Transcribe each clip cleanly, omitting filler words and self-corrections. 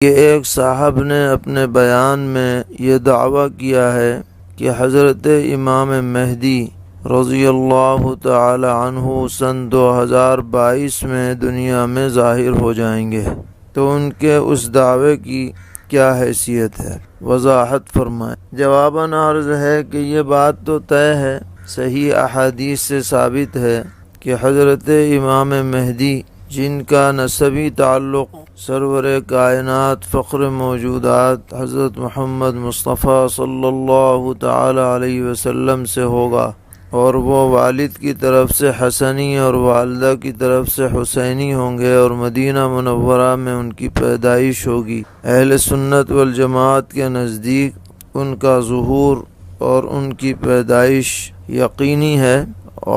کہ ایک صاحب نے اپنے بیان میں یہ دعویٰ کیا ہے کہ حضرت امام مہدی رضی اللہ تعالی عنہ سن 2022 میں دنیا میں ظاہر ہو جائیں گے، تو ان کے اس دعوے کی کیا حیثیت ہے؟ وضاحت فرمائیں۔ جواباً عرض ہے کہ یہ بات تو طے ہے، صحیح احادیث سے ثابت ہے کہ حضرت امام مہدی جن کا نسبی تعلق سرور کائنات فخر موجودات حضرت محمد مصطفیٰ صلی اللہ تعالی علیہ وسلم سے ہوگا، اور وہ والد کی طرف سے حسنی اور والدہ کی طرف سے حسینی ہوں گے، اور مدینہ منورہ میں ان کی پیدائش ہوگی۔ اہل سنت والجماعت کے نزدیک ان کا ظہور اور ان کی پیدائش یقینی ہے،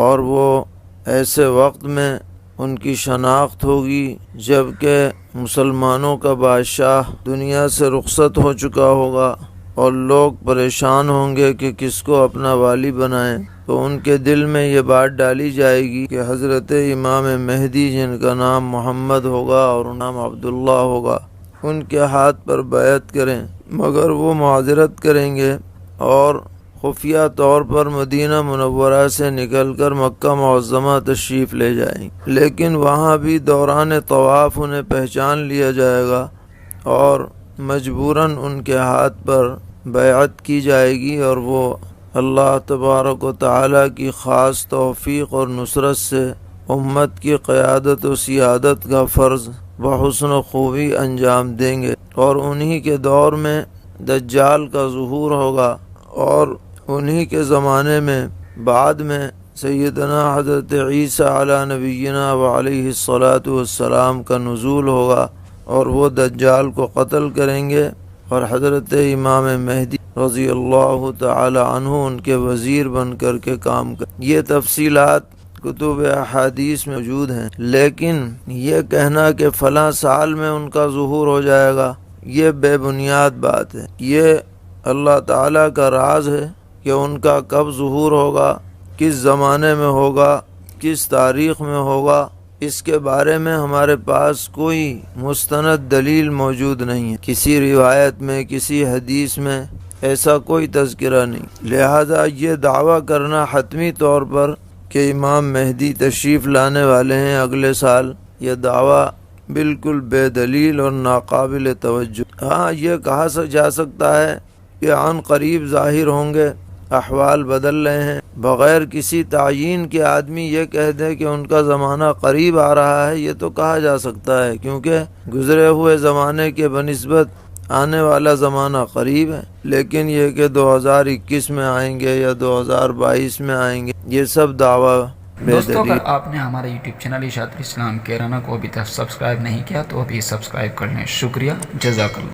اور وہ ایسے وقت میں ان کی شناخت ہوگی جب کہ مسلمانوں کا بادشاہ دنیا سے رخصت ہو چکا ہوگا، اور لوگ پریشان ہوں گے کہ کس کو اپنا والی بنائیں، تو ان کے دل میں یہ بات ڈالی جائے گی کہ حضرت امام مہدی جن کا نام محمد ہوگا اور نام عبداللہ ہوگا، ان کے ہاتھ پر بیعت کریں، مگر وہ معذرت کریں گے اور خفیہ طور پر مدینہ منورہ سے نکل کر مکہ معظمہ تشریف لے جائیں، لیکن وہاں بھی دوران طواف انہیں پہچان لیا جائے گا اور مجبوراً ان کے ہاتھ پر بیعت کی جائے گی، اور وہ اللہ تبارک و تعالی کی خاص توفیق اور نصرت سے امت کی قیادت و سیادت کا فرض بحسن و خوبی انجام دیں گے، اور انہی کے دور میں دجال کا ظہور ہوگا، اور انہی کے زمانے میں بعد میں سیدنا حضرت عیسیٰ علی نبینا و علیہ الصلاۃ والسلام کا نزول ہوگا، اور وہ دجال کو قتل کریں گے، اور حضرت امام مہدی رضی اللہ تعالی عنہ ان کے وزیر بن کر کے کام کریں۔ یہ تفصیلات کتب احادیث میں موجود ہیں، لیکن یہ کہنا کہ فلاں سال میں ان کا ظہور ہو جائے گا، یہ بے بنیاد بات ہے۔ یہ اللہ تعالیٰ کا راز ہے کہ ان کا کب ظہور ہوگا، کس زمانے میں ہوگا، کس تاریخ میں ہوگا، اس کے بارے میں ہمارے پاس کوئی مستند دلیل موجود نہیں ہے، کسی روایت میں، کسی حدیث میں ایسا کوئی تذکرہ نہیں۔ لہذا یہ دعویٰ کرنا حتمی طور پر کہ امام مہدی تشریف لانے والے ہیں اگلے سال، یہ دعویٰ بالکل بے دلیل اور ناقابل توجہ۔ ہاں، یہ کہا جا سکتا ہے کہ عن قریب ظاہر ہوں گے، احوال بدل رہے ہیں، بغیر کسی تعیین کے آدمی یہ کہہ دے کہ ان کا زمانہ قریب آ رہا ہے، یہ تو کہا جا سکتا ہے، کیونکہ گزرے ہوئے زمانے کے بنسبت آنے والا زمانہ قریب ہے، لیکن یہ کہ 2021 میں آئیں گے یا 2022 میں آئیں گے، یہ سب دعویٰ بے دوستو، دلیل۔ اگر آپ نے ہمارا یوٹیوب چینل اشاعت الاسلام کیرانہ کو ابھی تک سبسکرائب نہیں کیا تو ابھی سبسکرائب کر لیں۔ شکریہ، جزاک اللہ۔